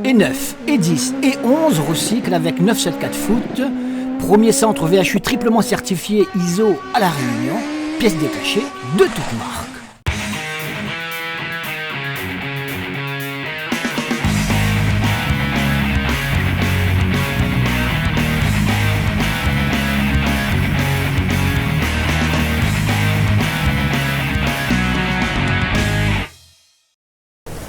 et 9, et 10, et 11 recyclent avec 974 Foot, premier centre VHU triplement certifié ISO à La Réunion, pièces détachées de toute marque.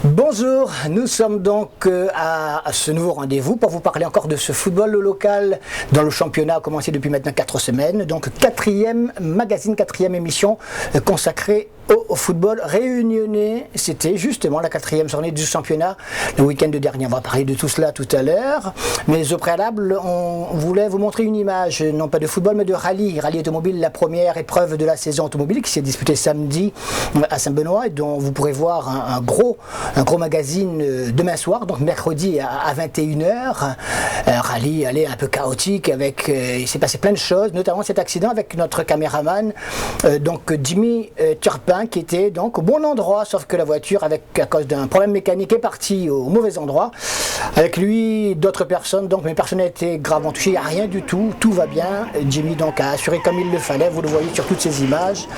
Bonjour, nous sommes donc à ce nouveau rendez-vous pour vous parler encore de ce football local dont le championnat a commencé depuis maintenant 4 semaines. Donc quatrième magazine, quatrième émission consacrée au football réunionnais. C'était justement la 4e journée du championnat le week-end dernier. On va parler de tout cela tout à l'heure. Mais au préalable, on voulait vous montrer une image, non pas de football mais de rallye. Rallye automobile, la première épreuve de la saison automobile qui s'est disputée samedi à Saint-Benoît et dont vous pourrez voir un gros magazine demain soir, donc mercredi à 21h. Rallye, allez, un peu chaotique avec, il s'est passé plein de choses, notamment cet accident avec notre caméraman, donc Jimmy Turpin, qui était donc au bon endroit, sauf que la voiture, à cause d'un problème mécanique, est partie au mauvais endroit. Avec lui, d'autres personnes, donc mes personnes étaient gravement touchées, il n'y a rien du tout, tout va bien. Jimmy donc a assuré comme il le fallait, vous le voyez sur toutes ces images.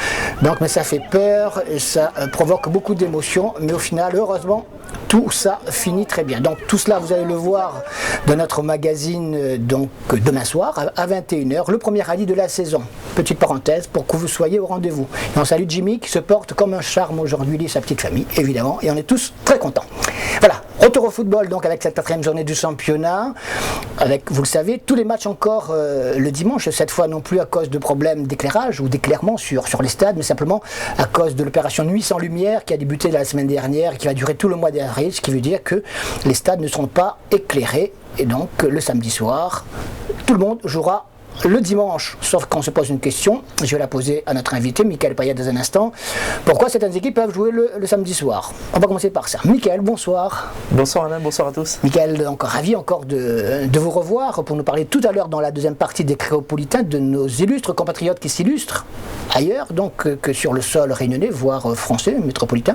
Donc, mais ça fait peur, et ça provoque beaucoup d'émotions, mais au final, heureusement, tout ça finit très bien. Donc tout cela, vous allez le voir dans notre magazine donc demain soir à 21h, le premier rallye de la saison. Petite parenthèse pour que vous soyez au rendez-vous. Et on salue Jimmy qui se porte comme un charme aujourd'hui, lui et sa petite famille, évidemment, et on est tous très contents. Voilà, retour au football donc avec cette 4e journée du championnat, avec, vous le savez, tous les matchs encore le dimanche, cette fois non plus à cause de problèmes d'éclairage ou d'éclairement sur les stades, mais simplement à cause de l'opération Nuit sans lumière qui a débuté la semaine dernière et qui va durer tout le mois d'avril, ce qui veut dire que les stades ne seront pas éclairés et donc le samedi soir, tout le monde jouera le dimanche, sauf qu'on se pose une question, je vais la poser à notre invité, Michael Payet, dans un instant. Pourquoi certaines équipes peuvent jouer le samedi soir? On va commencer par ça. Michael, bonsoir. Bonsoir Alain, bonsoir à tous. Michael, encore ravi encore de vous revoir pour nous parler tout à l'heure dans la deuxième partie des Créopolitains de nos illustres compatriotes qui s'illustrent ailleurs, donc que sur le sol réunionnais, voire français, métropolitain.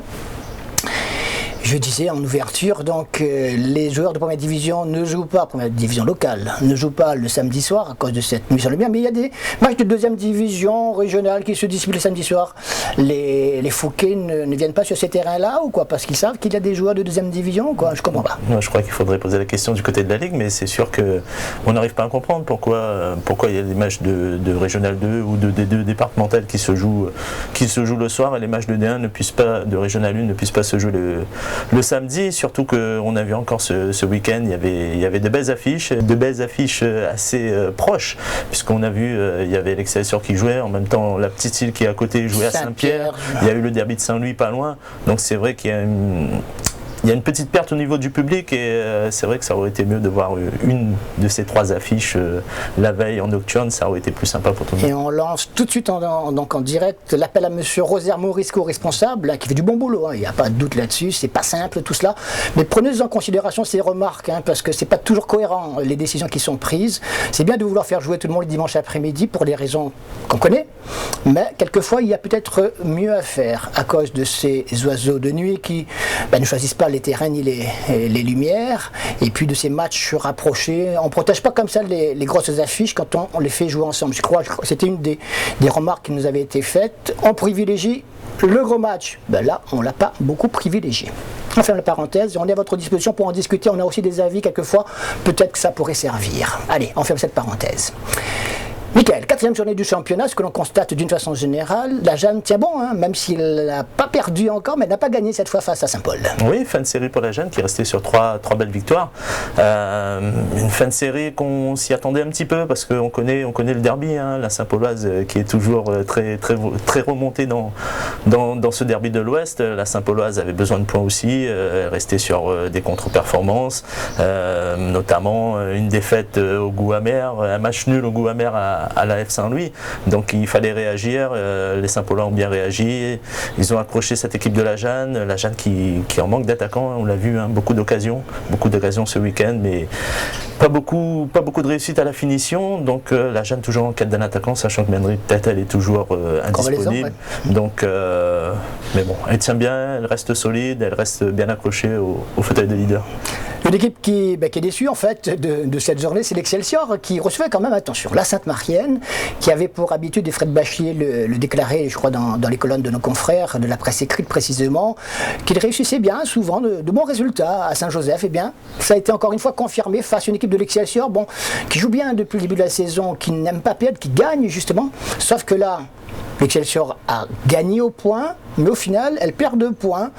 Je disais en ouverture, donc les joueurs de première division ne jouent pas, première division locale, ne jouent pas le samedi soir à cause de cette nuit sur le bien, mais il y a des matchs de deuxième division régionale qui se disputent le samedi soir. Les Fouquets ne viennent pas sur ces terrains-là ou quoi? Parce qu'ils savent qu'il y a des joueurs de deuxième division ou quoi? Je comprends pas. Moi, je crois qu'il faudrait poser la question du côté de la Ligue, mais c'est sûr qu'on n'arrive pas à comprendre pourquoi il y a des matchs de Régional 2 ou de D2 départemental qui se jouent le soir et les matchs de D1 de Régional 1 ne puissent pas se jouer le samedi, surtout qu'on a vu encore ce week-end, il y avait de belles affiches assez proches, puisqu'on a vu, il y avait l'Excelsior qui jouait, en même temps la petite île qui est à côté jouait à Saint-Pierre, il y a eu le derby de Saint-Louis pas loin, donc c'est vrai qu'il y a une petite perte au niveau du public et c'est vrai que ça aurait été mieux de voir une de ces 3 affiches la veille en nocturne, ça aurait été plus sympa pour tout le monde. Et on lance tout de suite donc en direct l'appel à monsieur Rosaire Morisco, responsable, hein, qui fait du bon boulot, il n'y a pas de doute là-dessus, c'est pas simple tout cela, mais prenez en considération ces remarques, parce que c'est pas toujours cohérent les décisions qui sont prises. C'est bien de vouloir faire jouer tout le monde le dimanche après-midi pour des raisons qu'on connaît, mais quelquefois il y a peut-être mieux à faire à cause de ces oiseaux de nuit qui ne choisissent pas les terrains ni les lumières, et puis de ces matchs rapprochés. On ne protège pas comme ça les grosses affiches quand on les fait jouer ensemble. Je crois que c'était une des remarques qui nous avait été faite. On privilégie le gros match. Là, on ne l'a pas beaucoup privilégié. On ferme la parenthèse, on est à votre disposition pour en discuter. On a aussi des avis quelquefois, peut-être que ça pourrait servir. Allez, on ferme cette parenthèse. Michael, 4e journée du championnat, ce que l'on constate d'une façon générale, la Jeanne tient bon, même s'il n'a pas perdu encore, mais elle n'a pas gagné cette fois face à Saint-Paul. Oui, fin de série pour la Jeanne qui est restée sur 3 belles victoires. Une fin de série qu'on s'y attendait un petit peu parce qu'on connaît le derby, la Saint-Pauloise qui est toujours très remontée dans ce derby de l'Ouest. La Saint-Pauloise avait besoin de points aussi, restait sur des contre-performances, notamment une défaite au goût amer, un match nul au goût amer à la F Saint-Louis, donc il fallait réagir, les Saint-Paulins ont bien réagi, ils ont accroché cette équipe de la Jeanne qui en manque d'attaquants, on l'a vu, beaucoup d'occasions ce week-end, mais pas beaucoup de réussite à la finition, donc la Jeanne toujours en quête d'un attaquant, sachant que Mendry peut-être elle est toujours indisponible, donc mais bon, elle tient bien, elle reste solide, elle reste bien accrochée au fauteuil de leader. Une équipe qui est déçue en fait de cette journée, c'est l'Excelsior qui recevait quand même, attention, la Sainte-Marienne, qui avait pour habitude, et Fred Bachier le déclarait, je crois, dans les colonnes de nos confrères, de la presse écrite précisément, qu'il réussissait bien, souvent, de bons résultats à Saint-Joseph. Et bien, ça a été encore une fois confirmé face à une équipe de l'Excelsior, bon, qui joue bien depuis le début de la saison, qui n'aime pas perdre, qui gagne justement, sauf que là, l'Excelsior a gagné au point, mais au final, elle perd 2 points.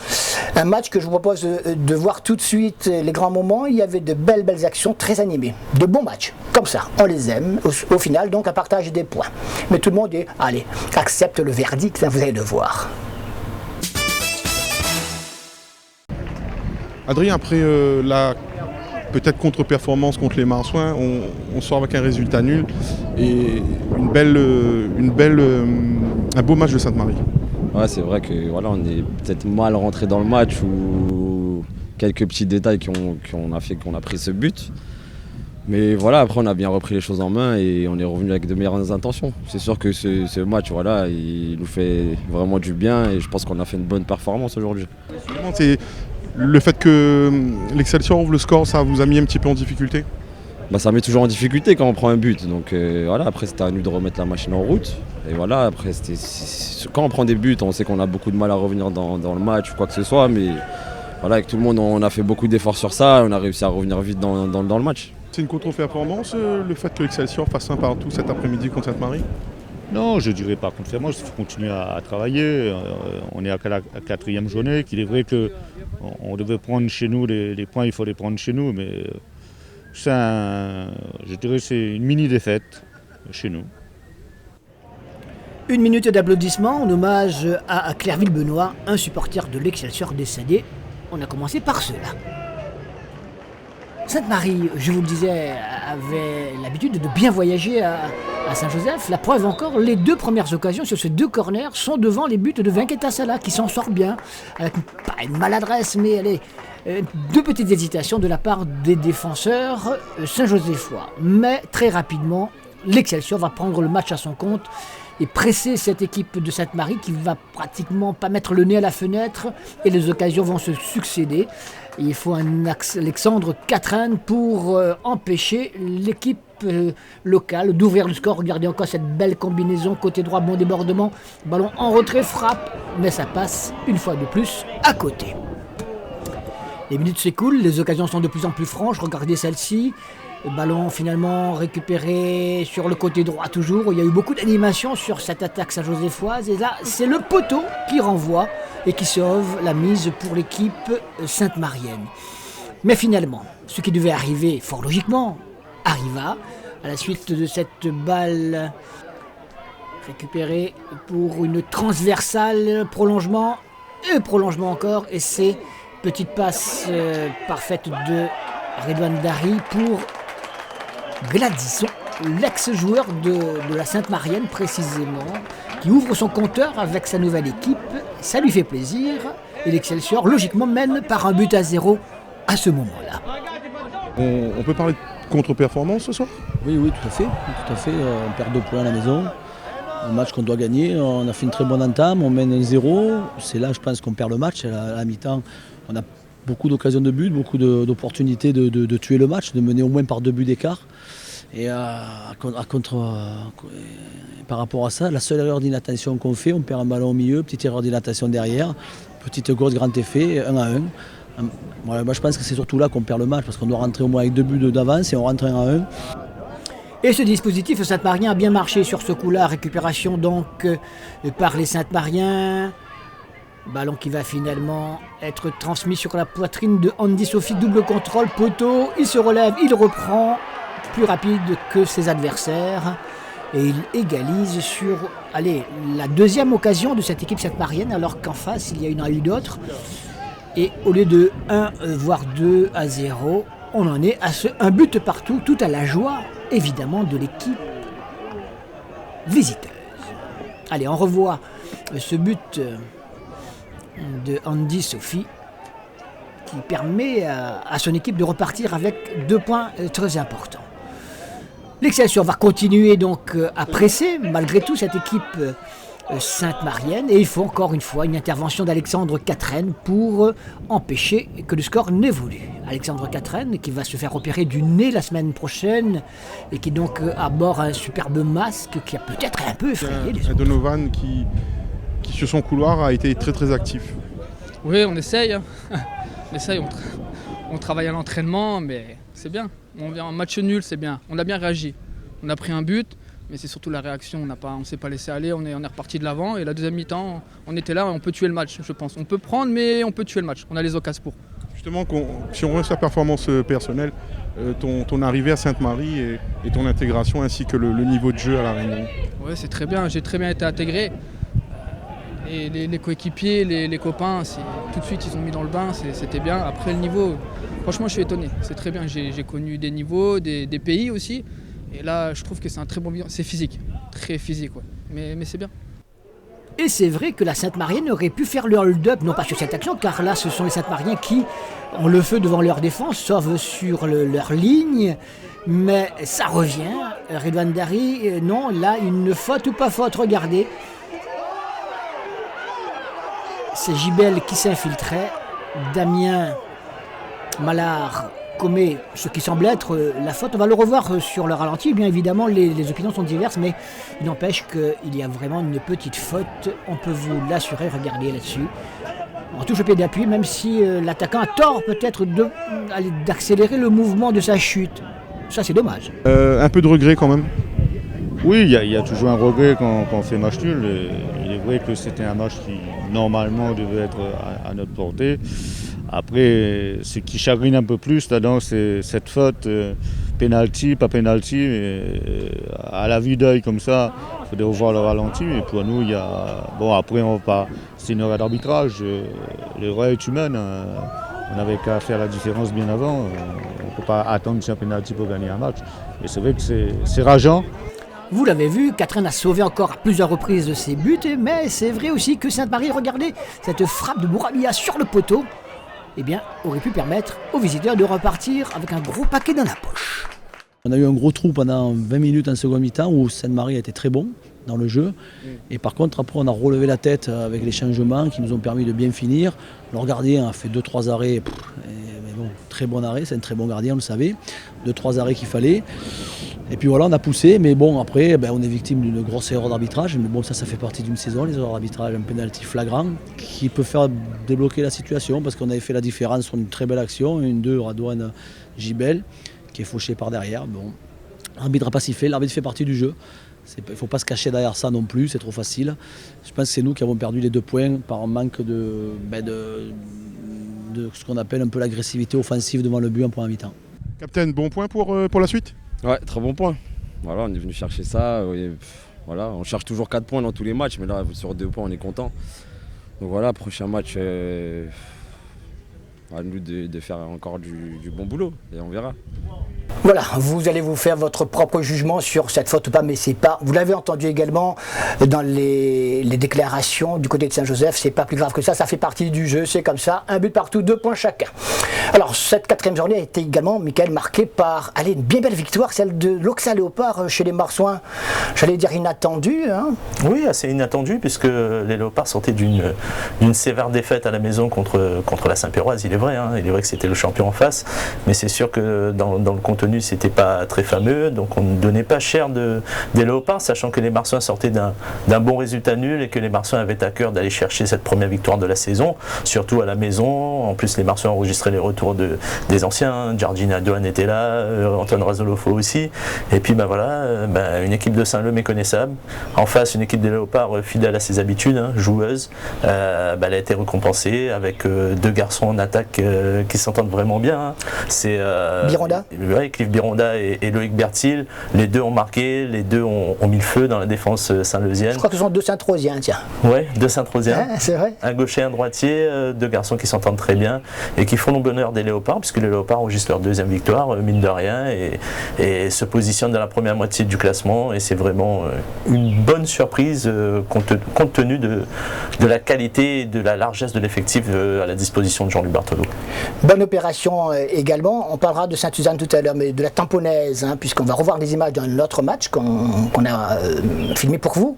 Un match que je vous propose de voir tout de suite les grands moments. Il y avait de belles actions très animées. De bons matchs, comme ça, on les aime. Au final, donc, un partage des points. Mais tout le monde dit, allez, accepte le verdict, hein, vous allez le voir. Adrien, après la peut-être contre-performance contre les Marsouins, on sort avec un résultat nul et un beau match de Sainte-Marie. Ouais, c'est vrai que voilà, on est peut-être mal rentré dans le match ou quelques petits détails qui ont fait qu'on a pris ce but. Mais voilà, après on a bien repris les choses en main et on est revenu avec de meilleures intentions. C'est sûr que ce match, voilà, il nous fait vraiment du bien et je pense qu'on a fait une bonne performance aujourd'hui. C'est le fait que l'Excelsior ouvre le score, ça vous a mis un petit peu en difficulté? Ça met toujours en difficulté quand on prend un but. Donc voilà, après c'était à nous de remettre la machine en route. Et voilà, après quand on prend des buts, on sait qu'on a beaucoup de mal à revenir dans le match ou quoi que ce soit. Mais voilà, avec tout le monde, on a fait beaucoup d'efforts sur ça. On a réussi à revenir vite dans le match. C'est une contre-performance, le fait que l'Excelsior fasse un partout cet après-midi contre Sainte-Marie? Non, je dirais pas contre-performance, il faut continuer à travailler. On est à la 4e journée, qu'il est vrai qu'on devait prendre chez nous les points, il faut les prendre chez nous. Mais je dirais que c'est une mini-défaite chez nous. Une minute d'applaudissements en hommage à Clairville-Benoît, un supporter de l'Excelsior décédé. On a commencé par cela. Sainte-Marie, je vous le disais, avait l'habitude de bien voyager à Saint-Joseph. La preuve encore, les 2 premières occasions sur ces 2 corners sont devant les buts de Venketa Sala qui s'en sort bien, avec pas une maladresse, mais allez, 2 petites hésitations de la part des défenseurs saint-joséphois. Mais très rapidement, l'Excelsior va prendre le match à son compte et presser cette équipe de Sainte-Marie qui va pratiquement pas mettre le nez à la fenêtre et les occasions vont se succéder. Et il faut un Alexandre Catrin pour empêcher l'équipe locale d'ouvrir le score. Regardez encore cette belle combinaison, côté droit, bon débordement, ballon en retrait, frappe, mais ça passe une fois de plus à côté. Les minutes s'écoulent, les occasions sont de plus en plus franches, regardez celle-ci. Le ballon finalement récupéré sur le côté droit toujours. Il y a eu beaucoup d'animation sur cette attaque saint-joséphoise. Et là, c'est le poteau qui renvoie et qui sauve la mise pour l'équipe sainte-marienne. Mais finalement, ce qui devait arriver, fort logiquement, arriva. À la suite de cette balle récupérée pour une transversale, prolongement encore. Et c'est petite passe parfaite de Redouane Dari pour Gladysson, l'ex-joueur de la Sainte-Marienne précisément, qui ouvre son compteur avec sa nouvelle équipe. Ça lui fait plaisir et l'Excelsior logiquement mène par 1-0 à ce moment-là. On peut parler de contre-performance ce soir? Oui, tout à fait. On perd 2 points à la maison. Un match qu'on doit gagner. On a fait une très bonne entame, on mène 1-0. C'est là, je pense, qu'on perd le match. À la mi-temps, on a beaucoup d'occasions de but, beaucoup d'opportunités de tuer le match, de mener au moins par 2 buts d'écart. Et par rapport à ça, la seule erreur d'inattention qu'on fait, on perd un ballon au milieu, petite erreur d'inattention derrière, petite gauche, grand effet, 1-1. Voilà, moi je pense que c'est surtout là qu'on perd le match, parce qu'on doit rentrer au moins avec 2 buts d'avance et on rentre 1-1. Et ce dispositif Sainte-Marien a bien marché sur ce coup-là, récupération donc par les Sainte-Mariens. Ballon qui va finalement être transmis sur la poitrine de Andy Sophie, double contrôle, poteau, il se relève, il reprend, plus rapide que ses adversaires. Et il égalise sur la 2e occasion de cette équipe sainte-marienne, alors qu'en face il y en a eu d'autres. Et au lieu de 1 voire 2-0, on en est à un but partout, tout à la joie évidemment de l'équipe visiteuse. Allez, on revoit ce but de Andy Sophie qui permet à son équipe de repartir avec 2 points très importants. L'Excelsior va continuer donc à presser malgré tout cette équipe Sainte-Marienne. Et il faut encore une fois une intervention d'Alexandre Quatraine pour empêcher que le score n'évolue. Alexandre Quatraine qui va se faire opérer du nez la semaine prochaine et qui donc arbore un superbe masque qui a peut-être un peu effrayé les autres. Donovan qui sur son couloir a été très très actif. Oui, on essaye. Hein. On essaye, on travaille à l'entraînement, mais c'est bien. On vient en match nul, c'est bien. On a bien réagi. On a pris un but, mais c'est surtout la réaction. On ne s'est pas laissé aller, on est reparti de l'avant. Et la deuxième mi-temps, on était là et on peut tuer le match, je pense. On peut prendre, mais on peut tuer le match. On a les occasions pour. Justement, si on revient sur la performance personnelle, ton arrivée à Sainte-Marie et ton intégration ainsi que le niveau de jeu à La Réunion. Oui, c'est très bien. J'ai très bien été intégré. Et les coéquipiers, les copains, tout de suite ils ont mis dans le bain, c'était bien. Après le niveau, franchement je suis étonné, c'est très bien. J'ai connu des niveaux, des pays aussi. Et là je trouve que c'est un très bon bilan, c'est physique, très physique, ouais. Mais c'est bien. Et c'est vrai que la Sainte-Marienne aurait pu faire le hold-up, non pas sur cette action, car là ce sont les Sainte-Mariens qui ont le feu devant leur défense, sauf sur leur ligne. Mais ça revient, Redouane Dari, non, là une faute ou pas faute, regardez. C'est Gibel qui s'infiltrait. Damien Mallard commet ce qui semble être la faute. On va le revoir sur le ralenti. Bien évidemment, les opinions sont diverses, mais il n'empêche qu'il y a vraiment une petite faute. On peut vous l'assurer, regardez là-dessus. On touche au pied d'appui, même si l'attaquant a tort peut-être d'accélérer le mouvement de sa chute. Ça, c'est dommage. Un peu de regret quand même. Oui, il y a toujours un regret quand on fait match nul. Il est vrai que c'était un match qui, normalement, devait être à notre portée. Après, ce qui chagrine un peu plus là-dedans, c'est cette faute, penalty, pas penalty, mais à la vue d'œil comme ça, il faudrait revoir le ralenti. Et pour nous, il y a... Bon, après, on va pas... c'est une erreur d'arbitrage. L'erreur est humaine. On n'avait qu'à faire la différence bien avant. On ne peut pas attendre un penalty pour gagner un match. Et c'est vrai que c'est rageant. Vous l'avez vu, Quatraine a sauvé encore à plusieurs reprises de ses buts, mais c'est vrai aussi que Sainte-Marie, regardez, cette frappe de Bourabia sur le poteau, eh bien, aurait pu permettre aux visiteurs de repartir avec un gros paquet dans la poche. On a eu un gros trou pendant 20 minutes en seconde mi-temps où Sainte-Marie a été très bon dans le jeu. Et par contre, après, on a relevé la tête avec les changements qui nous ont permis de bien finir. Le gardien a fait 2-3 arrêts. Mais bon, très bon arrêt, c'est un très bon gardien, vous le savez. 2-3 arrêts qu'il fallait. Et puis voilà, on a poussé, mais bon, après, on est victime d'une grosse erreur d'arbitrage. Mais bon, ça fait partie d'une saison, les erreurs d'arbitrage, un pénalty flagrant qui peut faire débloquer la situation parce qu'on avait fait la différence sur une très belle action, une 2 Redouane Gibel, qui est fauché par derrière. Bon, l'arbitre n'a pas sifflé, l'arbitre fait partie du jeu. Il ne faut pas se cacher derrière ça non plus, c'est trop facile. Je pense que c'est nous qui avons perdu les 2 points par un manque de ce qu'on appelle un peu l'agressivité offensive devant le but en première mi-temps. Capitaine, bon point pour la suite ? Ouais, très bon point. Voilà, on est venu chercher ça. Voilà, on cherche toujours 4 points dans tous les matchs, mais là, sur 2 points, on est content. Donc voilà, prochain match, à nous de faire encore du bon boulot, et on verra. Voilà, vous allez vous faire votre propre jugement sur cette faute ou pas, mais c'est pas. Vous l'avez entendu également dans les déclarations du côté de Saint-Joseph, c'est pas plus grave que ça fait partie du jeu, c'est comme ça, un but partout, 2 points chacun. Alors, cette 4e journée a été également, Michael, marquée par une bien belle victoire, celle de l'Oxa Léopard chez les Marsouins. J'allais dire inattendue, hein. Oui, assez inattendue, puisque les Léopards sortaient d'une sévère défaite à la maison contre la Saint-Péroise, il est vrai, hein. Il est vrai que c'était le champion en face, mais c'est sûr que dans le contenu, c'était pas très fameux, donc on ne donnait pas cher des Léopards, sachant que les Marsouins sortaient d'un bon résultat nul et que les Marsouins avaient à cœur d'aller chercher cette première victoire de la saison, surtout à la maison. En plus, les Marsouins enregistraient les retours des anciens, Giardina Douane était là, Antoine Razolofo aussi, et puis une équipe de Saint-Leu méconnaissable, en face une équipe des Léopards fidèle à ses habitudes, hein, joueuse, elle a été récompensée avec 2 garçons en attaque qui s'entendent vraiment bien, hein. C'est Bironda. Cliff Bironda et Loïc Bertil, les 2 ont marqué, les 2 ont mis le feu dans la défense saint-leusienne. Je crois que ce sont 2 Saint-Trosiens, tiens. Ouais, 2 Saint-Trosiens. C'est vrai. Un gaucher, un droitier, 2 garçons qui s'entendent très bien et qui font le bonheur des Léopards, puisque les Léopards enregistrent leur 2e victoire, mine de rien, et se positionnent dans la première moitié du classement, et c'est vraiment une bonne surprise compte tenu de la qualité et de la largesse de l'effectif à la disposition de Jean-Luc Barthelot. Bonne opération également, on parlera de Sainte-Suzanne tout à l'heure, mais de la Tamponnaise, hein, puisqu'on va revoir des images d'un autre match qu'on a filmé pour vous.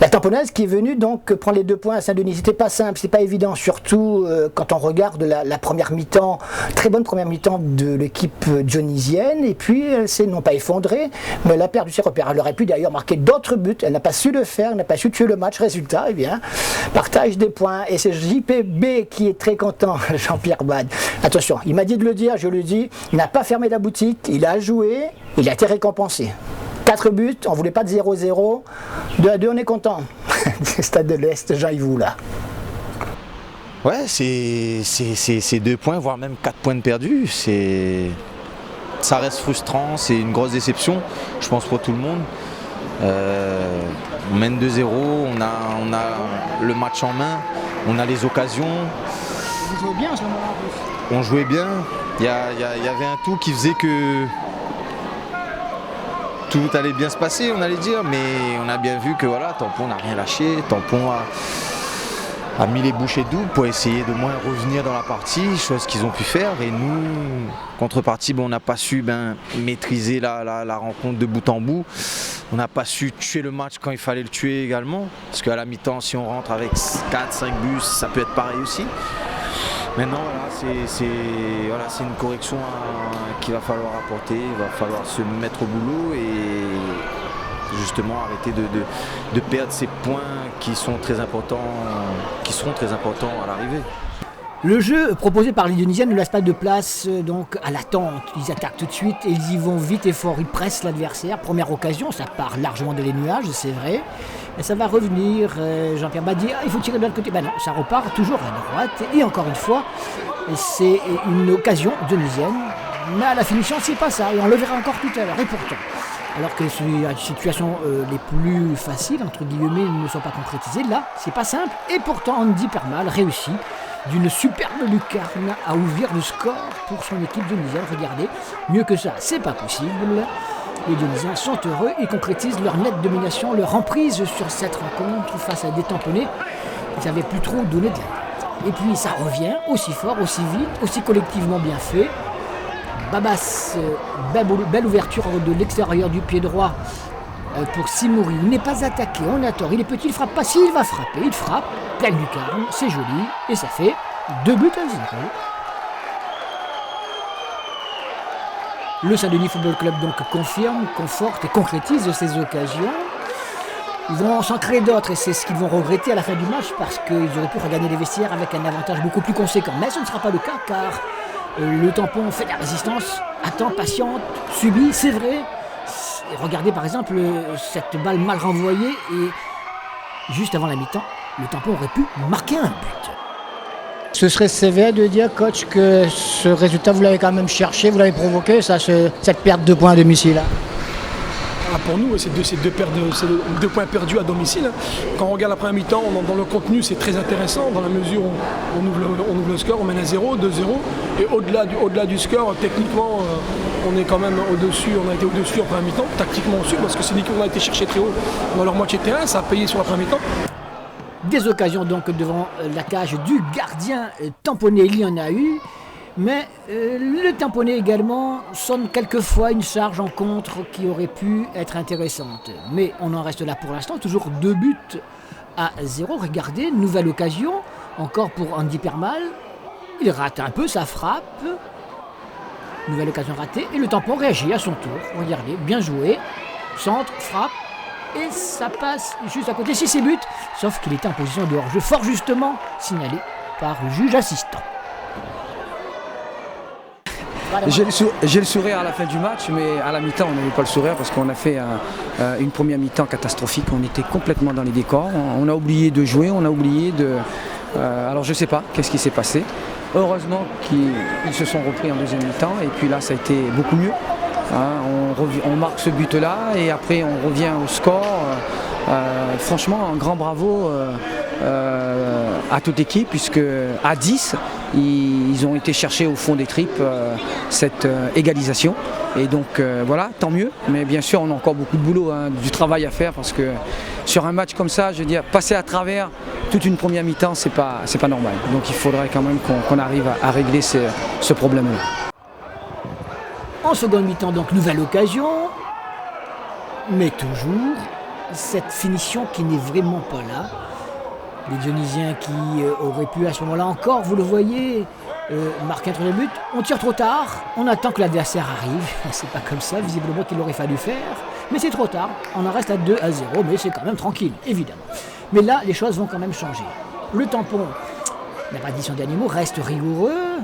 La Tamponnaise qui est venue donc prendre les 2 points à Saint-Denis. C'était pas simple, c'est pas évident, surtout quand on regarde la première mi-temps, très bonne première mi-temps de l'équipe dionysienne, et puis elle s'est non pas effondrée, mais elle a perdu ses repères. Elle aurait pu d'ailleurs marquer d'autres buts, elle n'a pas su le faire, elle n'a pas su tuer le match. Résultat, eh bien, partage des points, et c'est JPB qui est très content, Jean-Pierre Bade. Attention, il m'a dit de le dire, je le dis, il n'a pas fermé la boutique, il a joué, il a été récompensé. 4 buts, on ne voulait pas de 0-0, 2-2, on est content. Stade de l'Est, Jean-Yves là. Ouais, c'est 2 points, voire même 4 points de perdus. Ça reste frustrant, c'est une grosse déception, je pense, pour tout le monde. On mène 2-0, on a le match en main, on a les occasions. Vous jouez bien à ce moment-là en plus. On jouait bien, il y avait un tout qui faisait que tout allait bien se passer, on allait dire, mais on a bien vu que voilà, Tampon n'a rien lâché, Tampon a mis les bouchées doubles pour essayer de moins revenir dans la partie, chose qu'ils ont pu faire, et nous, contrepartie, on n'a pas su maîtriser la rencontre de bout en bout, on n'a pas su tuer le match quand il fallait le tuer également, parce qu'à la mi-temps, si on rentre avec 4-5 buts, ça peut être pareil aussi. Maintenant, voilà, c'est une correction qu'il va falloir apporter, il va falloir se mettre au boulot et justement arrêter de perdre ces points qui seront très importants à l'arrivée. Le jeu proposé par les Dionysiens ne laisse pas de place donc à l'attente. Ils attaquent tout de suite et ils y vont vite et fort. Ils pressent l'adversaire. Première occasion, ça part largement de les nuages, c'est vrai. Mais ça va revenir. Jean-Pierre m'a dit il faut tirer de l'autre côté. Ben non, ça repart toujours à droite. Et encore une fois, c'est une occasion dionysienne. Mais à la finition, c'est pas ça. Et on le verra encore tout à l'heure. Et pourtant, alors que les situations les plus faciles, entre guillemets, ne sont pas concrétisées, là, c'est pas simple. Et pourtant, Andy Permal réussit d'une superbe lucarne à ouvrir le score pour son équipe dionysienne. Regardez, mieux que ça, c'est pas possible. Les Dionysiens sont heureux et concrétisent leur nette domination, leur emprise sur cette rencontre face à des tamponnés qui n'avaient plus trop donné de la tête. Et puis ça revient aussi fort, aussi vite, aussi collectivement bien fait. Babas, belle ouverture de l'extérieur du pied droit pour Simouri. Il n'est pas attaqué, on a tort, il est petit, il frappe pas, si il va frapper, il frappe, pleine lucarne, c'est joli, et ça fait 2 buts à 0. Le Saint-Denis Football Club donc confirme, conforte et concrétise ces occasions. Ils vont s'en créer d'autres et c'est ce qu'ils vont regretter à la fin du match parce qu'ils auraient pu regagner les vestiaires avec un avantage beaucoup plus conséquent. Mais ce ne sera pas le cas car le Tampon fait de la résistance, attend, patiente, subit, c'est vrai. Et regardez par exemple cette balle mal renvoyée et juste avant la mi-temps, le Tampon aurait pu marquer un but. Ce serait sévère de dire, coach, que ce résultat, vous l'avez quand même cherché, vous l'avez provoqué, cette perte de points à domicile. Pour nous, c'est 2 points perdus à domicile. Quand on regarde la première mi-temps, dans le contenu, c'est très intéressant, dans la mesure où on ouvre le score, on mène à 0, 2-0. Et au-delà du score, techniquement, on est quand même au-dessus, on a été au-dessus en première mi-temps, tactiquement au-dessus, parce que c'est l'équipe qu'on a été chercher très haut dans leur moitié de terrain, ça a payé sur la première mi-temps. Des occasions donc devant la cage du gardien tamponné, il y en a eu. Mais le tamponné également sonne quelquefois une charge en contre qui aurait pu être intéressante. Mais on en reste là pour l'instant, toujours 2 buts à 0. Regardez, nouvelle occasion, encore pour Andy Permal. Il rate un peu sa frappe. Nouvelle occasion ratée. Et le Tampon réagit à son tour. Regardez, bien joué. Centre, frappe. Et ça passe juste à côté. Si c'est but, sauf qu'il était en position de hors-jeu, fort justement signalé par le juge assistant. J'ai le sourire à la fin du match, mais à la mi-temps, on n'avait pas le sourire parce qu'on a fait une première mi-temps catastrophique. On était complètement dans les décors. On a oublié de jouer, on a oublié de... alors je ne sais pas qu'est-ce qui s'est passé. Heureusement qu'ils se sont repris en deuxième mi-temps et puis là, ça a été beaucoup mieux. On marque ce but-là et après, on revient au score. Franchement, un grand bravo à toute équipe puisque à 10, ils ont été chercher au fond des tripes cette égalisation et donc voilà, tant mieux, mais bien sûr on a encore beaucoup de boulot, du travail à faire parce que sur un match comme ça, je veux dire, passer à travers toute une première mi-temps, c'est pas normal, donc il faudrait quand même qu'on arrive à régler ce problème-là. En seconde mi-temps, donc, nouvelle occasion. Mais toujours cette finition qui n'est vraiment pas là. Les Dionysiens qui auraient pu à ce moment-là encore, vous le voyez, marquer un troisième but. On tire trop tard, on attend que l'adversaire arrive. C'est pas comme ça, visiblement, qu'il aurait fallu faire. Mais c'est trop tard, on en reste à 2-0, mais c'est quand même tranquille, évidemment. Mais là, les choses vont quand même changer. Le tampon, la tradition d'animaux, reste rigoureux,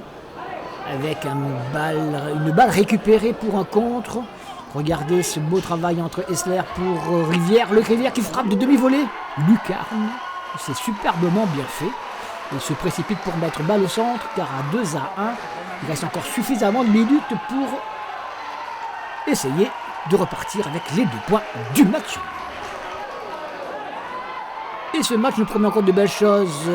avec une balle récupérée pour un contre. Regardez ce beau travail entre Essler pour Rivière. Le Rivière qui frappe de demi-volée. Lucarne. C'est superbement bien fait. Il se précipite pour mettre balle au centre, car à 2-1, il reste encore suffisamment de minutes pour essayer de repartir avec les 2 points du match. Et ce match nous promet encore de belles choses.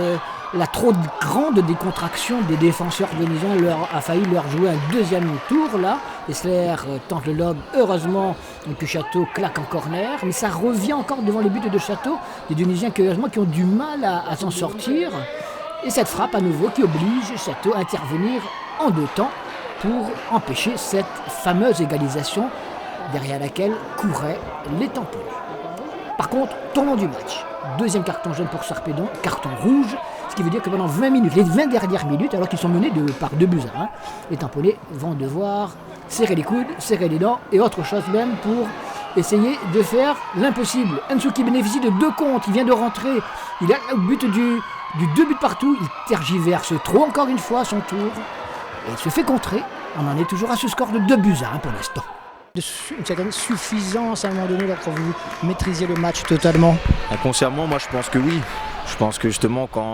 La trop grande décontraction des défenseurs vénézuéliens a failli leur jouer un deuxième tour là. Essler tente le lob, heureusement que Château claque en corner, mais ça revient encore devant les buts de Château, des Dionysiens qui heureusement qui ont du mal à s'en sortir. Et cette frappe à nouveau qui oblige Château à intervenir en 2 temps pour empêcher cette fameuse égalisation derrière laquelle couraient les tamponnés. Par contre, tournant du match, deuxième carton jaune pour Sarpedon, carton rouge, ce qui veut dire que pendant 20 minutes, les 20 dernières minutes, alors qu'ils sont menés par 2-1, les tamponnés vont devoir serrer les coudes, serrer les dents et autre chose même pour essayer de faire l'impossible. Ensu qui bénéficie de 2 contre, il vient de rentrer, il a au but du 2 buts partout, il tergiverse trop encore une fois à son tour et il se fait contrer. On en est toujours à ce score de 2-1 pour l'instant. Une certaine suffisance à un moment donné lorsque vous maîtrisez le match totalement? Inconsciemment, moi je pense que oui. Je pense que justement quand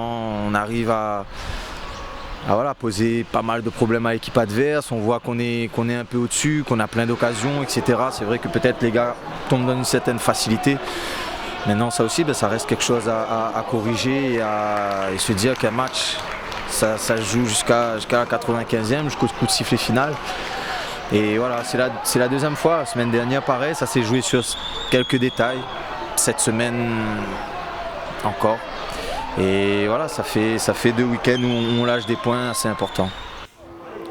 on arrive à poser pas mal de problèmes à l'équipe adverse, on voit qu'on est un peu au-dessus, qu'on a plein d'occasions, etc. C'est vrai que peut-être les gars tombent dans une certaine facilité. Maintenant ça aussi, ça reste quelque chose à corriger et se dire qu'un match, ça se joue jusqu'à la 95e, jusqu'au coup de sifflet final. Et voilà, c'est la deuxième fois. La semaine dernière, pareil, ça s'est joué sur quelques détails. Cette semaine, encore. Et voilà, ça fait 2 week-ends où on lâche des points assez importants.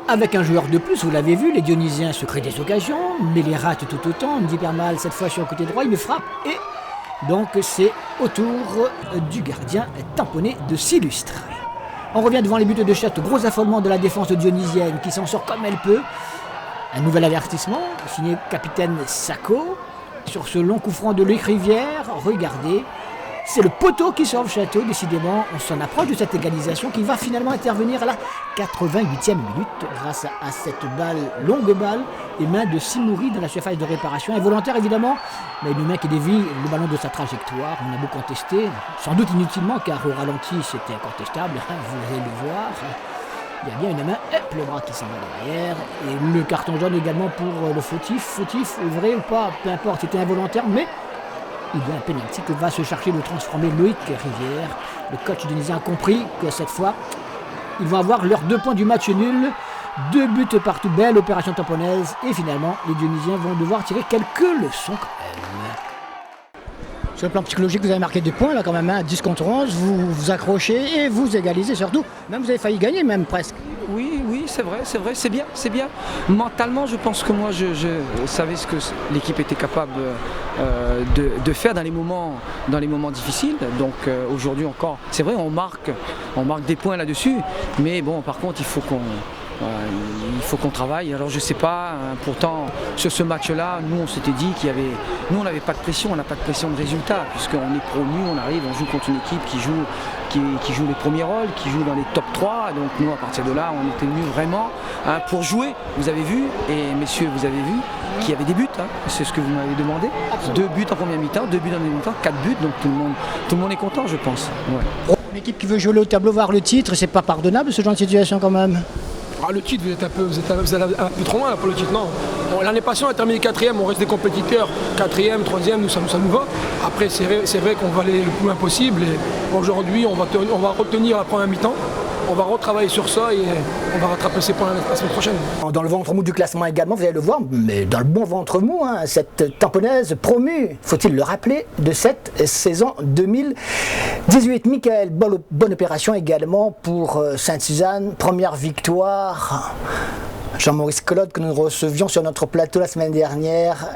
Avec un joueur de plus, vous l'avez vu, les Dionysiens se créent des occasions, mais les ratent tout autant. Ndi Permal, cette fois sur le côté droit, il me frappe. Et donc c'est au tour du gardien tamponné de s'illustrer. On revient devant les buts de Château. Gros affolement de la défense dionysienne qui s'en sort comme elle peut. Un nouvel avertissement, signé capitaine Sacco, sur ce long coup franc de Luc Rivière. Regardez, c'est le poteau qui sauve Château, décidément. On s'en approche de cette égalisation qui va finalement intervenir à la 88e minute grâce à cette longue balle, et main de Simouri dans la surface de réparation. Involontaire évidemment, mais une main qui dévie le ballon de sa trajectoire. On a beau contester, sans doute inutilement car au ralenti c'était incontestable, vous allez le voir. Il y a bien une main, le bras qui s'en va derrière, et le carton jaune également pour le fautif, vrai ou pas, peu importe, c'était involontaire, mais il y a un pénalty que va se chercher de transformer Loïc Rivière. Le coach tunisien a compris que cette fois, ils vont avoir leurs 2 points du match nul, 2 buts partout, belle opération tamponnaise, et finalement, les Dionysiens vont devoir tirer quelques leçons quand même. Sur le plan psychologique, vous avez marqué 2 points là quand même, 10 contre 11, vous vous accrochez et vous égalisez surtout. Même vous avez failli gagner même presque. Oui, c'est vrai, c'est bien. Mentalement, je pense que moi, je savais ce que l'équipe était capable de faire dans les moments difficiles. Donc aujourd'hui encore, c'est vrai, on marque des points là-dessus, mais bon, par contre, il faut qu'on travaille. Alors je sais pas, pourtant sur ce match-là, nous on s'était dit on n'avait pas de pression, on n'a pas de pression de résultat, puisqu'on est promu, on arrive, on joue contre une équipe qui joue les premiers rôles, qui joue dans les top 3. Donc nous à partir de là, on était venus vraiment pour jouer. Vous avez vu, et messieurs vous avez vu, qu'il y avait des buts, c'est ce que vous m'avez demandé. Absolument. 2 buts en première mi-temps, 2 buts en deuxième mi-temps, 4 buts, donc tout le monde est content je pense. Ouais. Une équipe qui veut jouer au tableau, voir le titre, c'est pas pardonnable ce genre de situation quand même. Le titre, vous êtes un peu trop loin là, pour le titre, non. L'année passée, on a terminé 4e, on reste des compétiteurs. 4e, 3e, nous, ça nous va. Après, c'est vrai qu'on va aller le plus loin possible. Et aujourd'hui, on va retenir la première mi-temps. On va retravailler sur ça et on va rattraper ces points la semaine prochaine. Dans le ventre mou du classement également, vous allez le voir, mais dans le bon ventre mou, cette tamponnaise promue, faut-il le rappeler, de cette saison 2018. Michael, bonne opération également pour Sainte-Suzanne, première victoire Jean-Maurice Claude, que nous recevions sur notre plateau la semaine dernière,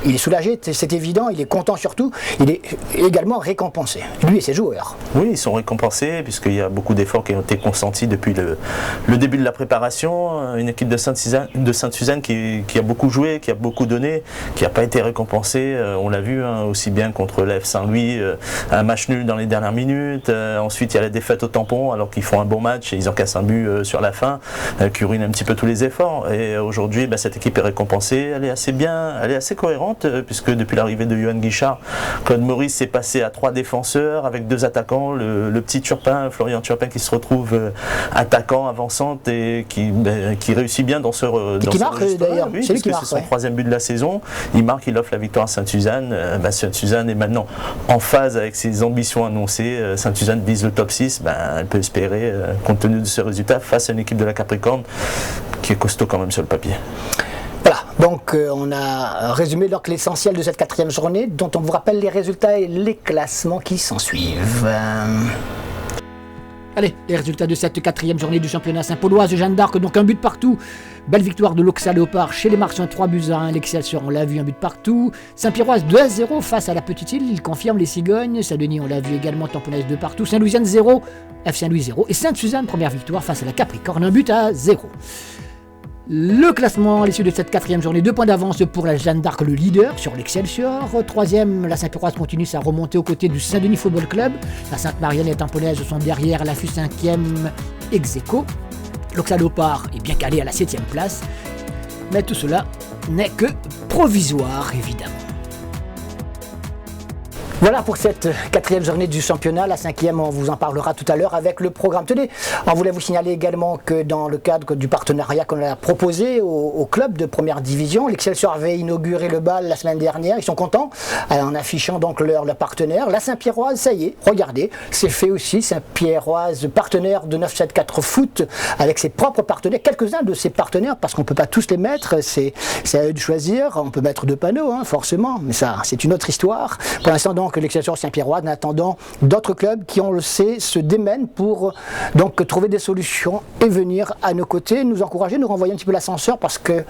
il est soulagé, c'est évident, il est content surtout, il est également récompensé, lui et ses joueurs. Oui, ils sont récompensés puisqu'il y a beaucoup d'efforts qui ont été consentis depuis le début de la préparation. Une équipe de Sainte-Suzanne qui a beaucoup joué, qui a beaucoup donné, qui n'a pas été récompensée. On l'a vu aussi bien contre l'AF Saint-Louis, un match nul dans les dernières minutes. Ensuite, il y a la défaite au tampon alors qu'ils font un bon match et ils encaissent un but sur la fin qui ruine un petit peu tous les efforts. Et aujourd'hui, cette équipe est récompensée. Elle est assez bien, elle est assez cohérente puisque depuis l'arrivée de Johan Guichard, Claude Maurice est passé à 3 défenseurs avec 2 attaquants. Le petit Turpin, Florian Turpin, qui se retrouve attaquant, avançante et qui réussit bien dans ce qui marque d'ailleurs, oui, c'est lui qui marque. C'est son 3e but de la saison. Il marque, il offre la victoire à Sainte-Suzanne. Sainte-Suzanne est maintenant en phase avec ses ambitions annoncées. Sainte-Suzanne vise le top 6. Elle peut espérer, compte tenu de ce résultat, face à une équipe de la Capricorne qui est costaud quand même sur le papier. Voilà, donc on a résumé donc l'essentiel de cette 4e journée, dont on vous rappelle les résultats et les classements qui s'ensuivent. Allez, les résultats de cette 4e journée du championnat Saint-Pauloise. Jeanne d'Arc, donc un but partout. Belle victoire de l'Auxerre Léopard chez les Martiens, 3-1. L'Excelsior, on l'a vu, un but partout. Saint-Pierroise, 2-0 face à la Petite Île. Il confirme les Cigognes. Saint-Denis, on l'a vu également, Tamponnaise 2 partout. Saint-Louisienne, 0. F Saint-Louis, 0. Et Sainte-Suzanne, première victoire face à la Capricorne, un but à 0. Le classement à l'issue de cette 4e journée, 2 points d'avance pour la Jeanne d'Arc, le leader sur l'Excelsior. 3e, la Saint-Pierroise continue sa remontée aux côtés du Saint-Denis Football Club. La Sainte-Marianne et Tamponnaise sont derrière, la FUS 5e ex aequo. L'Auxerre Léopard est bien calé à la 7e place. Mais tout cela n'est que provisoire, évidemment. Voilà pour cette 4e journée du championnat. La 5e, on vous en parlera tout à l'heure avec le programme. Tenez, on voulait vous signaler également que dans le cadre du partenariat qu'on a proposé au club de première division, l'Excelsior avait inauguré le bal la semaine dernière. Ils sont contents en affichant donc leur partenaire. La Saint-Pierroise, ça y est, regardez, c'est fait aussi. Saint-Pierroise, partenaire de 974 Foot avec ses propres partenaires. Quelques-uns de ses partenaires, parce qu'on ne peut pas tous les mettre, c'est à eux de choisir. On peut mettre 2 panneaux, forcément, mais ça, c'est une autre histoire. Pour l'instant, donc, l'Excelsior Saint-Pierroise, en attendant d'autres clubs qui, on le sait, se démènent pour donc trouver des solutions et venir à nos côtés, nous encourager, nous renvoyer un petit peu l'ascenseur parce que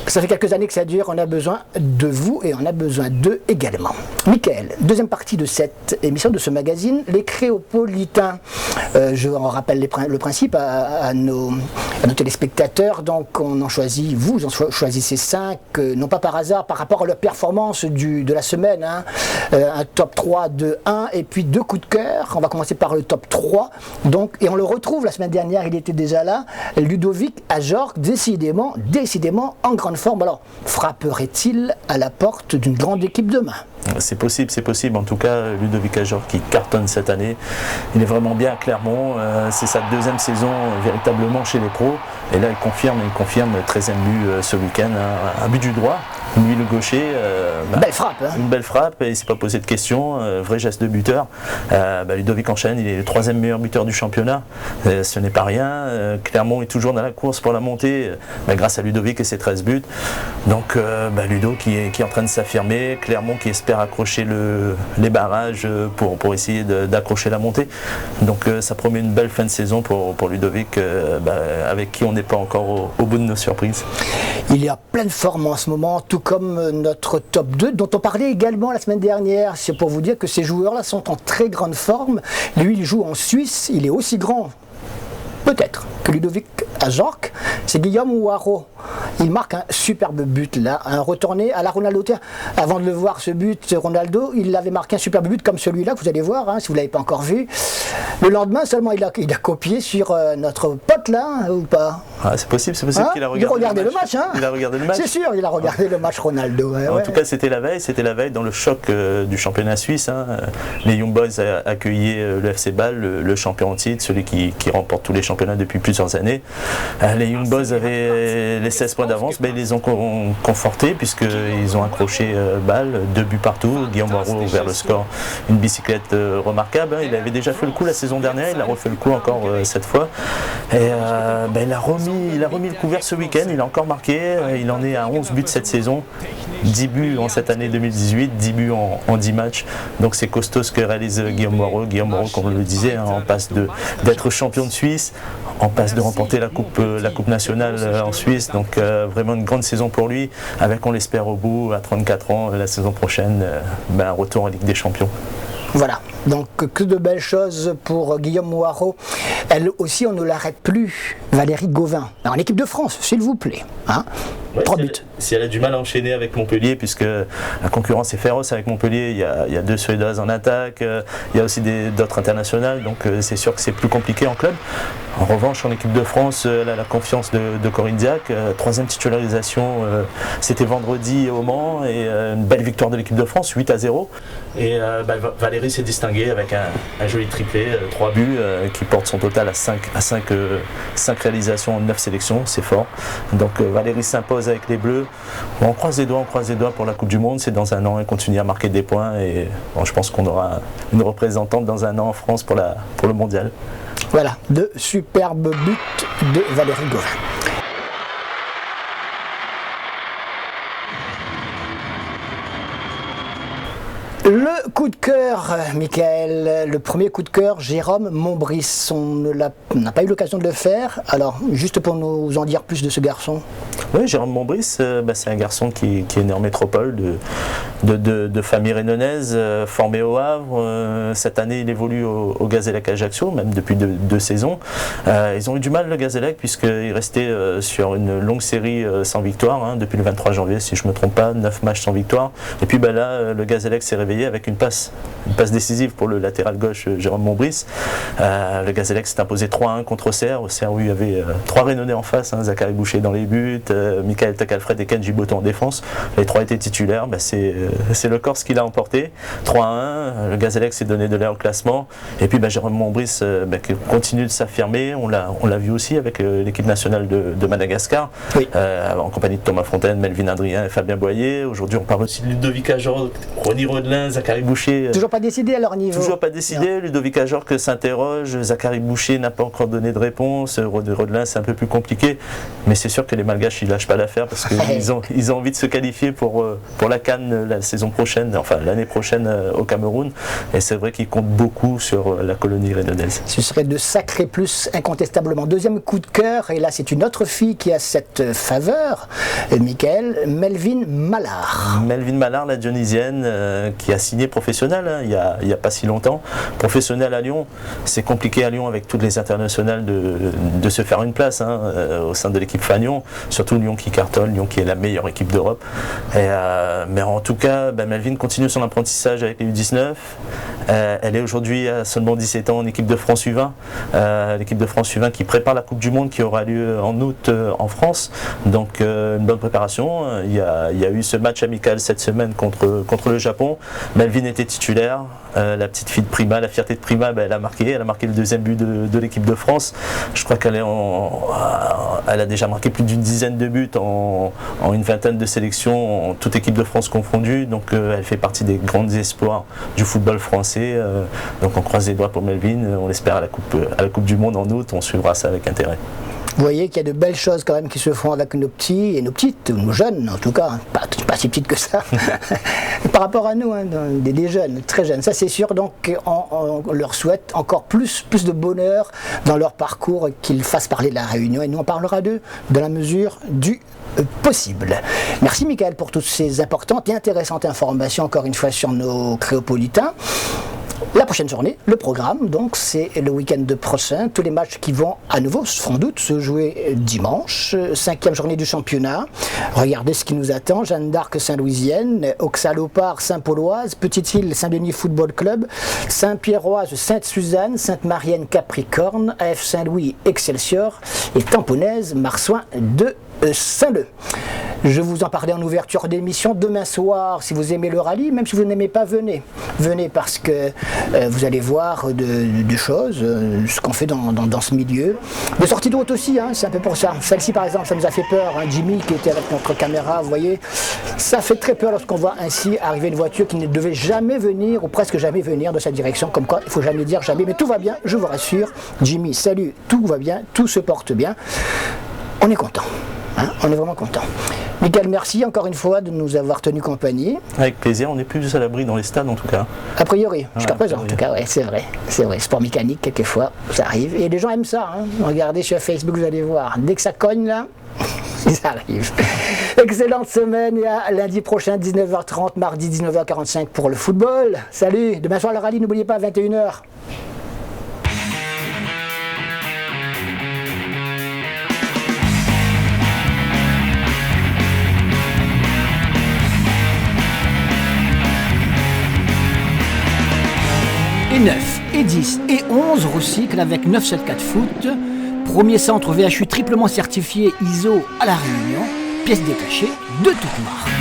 ça fait quelques années que ça dure, on a besoin de vous et on a besoin d'eux également. Mickaël, 2e partie de cette émission, de ce magazine, les Créopolitains. Je en rappelle le principe à nos téléspectateurs, donc on en choisit, vous en choisissez 5, non pas par hasard, par rapport à leur performance de la semaine, un top 3 de 1 et puis 2 coups de cœur. On va commencer par le top 3, donc, et on le retrouve la semaine dernière, il était déjà là, Ludovic Ajorc, décidément en grande forme. Alors, frapperait-il à la porte d'une grande équipe demain ? C'est possible. En tout cas, Ludovic Ajorc qui cartonne cette année. Il est vraiment bien à Clermont. C'est sa 2e saison véritablement chez les pros. Et là, il confirme 13e but ce week-end. Un but du droit. Lui, le gaucher. Belle frappe. Une belle frappe et il ne s'est pas posé de questions. Vrai geste de buteur. Ludovic enchaîne. Il est le 3e meilleur buteur du championnat. Ce n'est pas rien. Clermont est toujours dans la course pour la montée grâce à Ludovic et ses 13 buts. Donc, Ludo qui est en train de s'affirmer. Clermont qui espère accrocher les barrages pour essayer d'accrocher la montée. Donc ça promet une belle fin de saison pour Ludovic, avec qui on n'est pas encore au bout de nos surprises. Il y a pleine forme en ce moment, tout comme notre top 2, dont on parlait également la semaine dernière. C'est pour vous dire que ces joueurs-là sont en très grande forme. Lui, il joue en Suisse, il est aussi grand, peut-être, que Ludovic Ajorc. C'est Guillaume Ouaro. Il marque un superbe but là, un retourné à la Ronaldo. Avant de le voir ce but, Ronaldo, il avait marqué un superbe but comme celui-là que vous allez voir, si vous ne l'avez pas encore vu. Le lendemain seulement, il a copié sur notre pote là, ou pas ? C'est possible qu'il a regardé le match. Il a regardé le match. C'est sûr, il a regardé le match Ronaldo. En tout cas, c'était la veille dans le choc du championnat suisse. Les Young Boys accueillaient le FC Bâle, le champion en titre, celui qui remporte tous les championnats depuis plusieurs années. Les Young Boys avaient les 16 points d'avance, ils les ont confortés puisqu'ils ont accroché Bâle, 2 buts partout. Guillaume Barraud vers le score, une bicyclette remarquable. Il avait déjà fait le coup la saison dernière, il a refait le coup encore cette fois. Et il a remis le couvert ce week-end, il a encore marqué, il en est à 11 buts cette saison, 10 buts en cette année 2018, 10 buts en 10 matchs. Donc c'est costaud ce que réalise Guillaume Moirot. Guillaume Moirot, comme on le disait, en passe d'être champion de Suisse, en passe de remporter la coupe nationale en Suisse. Donc vraiment une grande saison pour lui, avec, on l'espère au bout, à 34 ans, la saison prochaine, un retour en Ligue des Champions. Voilà, donc que de belles choses pour Guillaume Moirot. Elle aussi, on ne l'arrête plus, Valérie Gauvin. En équipe de France, s'il vous plaît. Hein, ouais, 3 buts. Si elle a du mal à enchaîner avec Montpellier, puisque la concurrence est féroce avec Montpellier, il y a 2 Suédoises en attaque, il y a aussi d'autres internationales, donc c'est sûr que c'est plus compliqué en club. En revanche, en équipe de France, elle a la confiance de Corinne Diacre. 3e titularisation, c'était vendredi au Mans, et une belle victoire de l'équipe de France, 8-0. Et Valérie s'est distinguée avec un joli triplé, 3 buts, qui porte son total à 5 réalisations en 9 sélections, c'est fort. Donc Valérie s'impose avec les Bleus. Bon, on croise les doigts pour la Coupe du Monde, c'est dans un an, elle continue à marquer des points, et bon, je pense qu'on aura une représentante dans un an en France pour le mondial. Voilà, de superbes buts de Valérie Gauvin. Le coup de cœur, Michael, le premier coup de cœur, Jérôme Montbrice. On n'a pas eu l'occasion de le faire. Alors, juste pour nous en dire plus de ce garçon. Oui, Jérôme Montbrice, c'est un garçon qui est né en métropole, de famille rénonnaise, formé au Havre. Cette année, il évolue au Gazélec Ajaccio, même depuis 2 saisons. Ils ont eu du mal, le Gazélec, puisqu'il restait sur une longue série sans victoire, depuis le 23 janvier, si je ne me trompe pas, 9 matchs sans victoire. Et puis là, le Gazélec s'est réveillé avec une passe décisive pour le latéral gauche Jérôme Montbrice. Le Gazélec s'est imposé 3-1 contre Auxerre. Auxerre, où il y avait 3 Rénonnais en face, Zachary Boucher dans les buts, Michael Tacalfred et Kenji Boto en défense. Les 3 étaient titulaires. C'est le Corse qui l'a emporté. 3-1. Le Gazélec s'est donné de l'air au classement. Et puis Jérôme Montbrice qui continue de s'affirmer. On l'a vu aussi avec l'équipe nationale de Madagascar, oui. En compagnie de Thomas Fontaine, Melvin Adrien et Fabien Boyer. Aujourd'hui, on parle aussi de Ludovic Ajor, Ronny Rodelin, Zachary Boucher. Toujours pas décidé à leur niveau. Toujours pas décidé. Non. Ludovic Ajor que s'interroge. Zachary Boucher n'a pas encore donné de réponse. Rodelin, c'est un peu plus compliqué. Mais c'est sûr que les Malgaches, ils lâchent pas l'affaire parce qu'ils ont envie de se qualifier pour la CAN la saison prochaine, enfin l'année prochaine au Cameroun. Et c'est vrai qu'ils comptent beaucoup sur la colonie rénonnaise. Ce serait de sacrés plus incontestablement. Deuxième coup de cœur, et là c'est une autre fille qui a cette faveur, Michael, Melvin Mallard. Melvin Mallard, la Dionysienne, qui a signé professionnel il y a pas si longtemps. Professionnel à Lyon, c'est compliqué à Lyon avec toutes les internationales de se faire une place au sein de l'équipe Fagnon, surtout Lyon qui cartonne, Lyon qui est la meilleure équipe d'Europe. Mais en tout cas, Melvin continue son apprentissage avec les U19. Elle est aujourd'hui à seulement 17 ans en équipe de France U20. L'équipe de France U20 qui prépare la Coupe du Monde qui aura lieu en août en France. Donc une bonne préparation. Il y a eu ce match amical cette semaine contre le Japon. Melvin était titulaire. La petite fille de Prima, la fierté de Prima, elle a marqué le 2e but de l'équipe de France. Je crois qu'elle a déjà marqué plus d'une dizaine de buts en une vingtaine de sélections, en toute équipe de France confondue. Donc elle fait partie des grands espoirs du football français. Donc on croise les doigts pour Melvin, on l'espère à la Coupe du Monde en août, on suivra ça avec intérêt. Vous voyez qu'il y a de belles choses quand même qui se font avec nos petits et nos petites, nos jeunes en tout cas, pas si petites que ça, par rapport à nous, des jeunes, très jeunes, ça c'est sûr. Donc on leur souhaite encore plus de bonheur dans leur parcours, qu'ils fassent parler de la Réunion, et nous on parlera d'eux dans la mesure du possible. Merci Michael pour toutes ces importantes et intéressantes informations encore une fois sur nos créopolitains. La prochaine journée, le programme, donc c'est le week-end prochain. Tous les matchs qui vont à nouveau, sans doute, se jouer dimanche. 5e journée du championnat. Regardez ce qui nous attend. Jeanne d'Arc Saint-Louisienne, Auxalopard Saint-Pauloise, Petite-Île Saint-Denis Football Club, Saint-Pierroise Sainte-Suzanne, Sainte-Marienne Capricorne, AF Saint-Louis Excelsior et Tamponnaise Marsouin de Saint-Leu. Je vous en parlais en ouverture d'émission. Demain soir, si vous aimez le rallye, même si vous n'aimez pas, venez. Venez parce que vous allez voir de choses, ce qu'on fait dans ce milieu. Des sorties de route aussi, hein, c'est un peu pour ça. Celle-ci, par exemple, ça nous a fait peur. Hein. Jimmy, qui était avec notre caméra, vous voyez, ça fait très peur lorsqu'on voit ainsi arriver une voiture qui ne devait jamais venir, ou presque jamais venir de cette direction. Comme quoi, il ne faut jamais dire jamais. Mais tout va bien, je vous rassure. Jimmy, salut, tout va bien, tout se porte bien. On est content. Hein, on est vraiment content. Mickaël, merci encore une fois de nous avoir tenu compagnie. Avec plaisir, on est plus à l'abri dans les stades en tout cas. A priori, jusqu'à présent en tout cas, ouais, c'est vrai. Sport mécanique, quelquefois, ça arrive. Et les gens aiment ça. Hein. Regardez sur Facebook, vous allez voir. Dès que ça cogne là, ça arrive. Excellente semaine et à lundi prochain, 19h30, mardi 19h45 pour le football. Salut, demain soir le rallye, n'oubliez pas, 21h. Et 9, et 10, et 11 recyclent avec 974 Foot, premier centre VHU triplement certifié ISO à La Réunion, pièces détachées de toutes marques.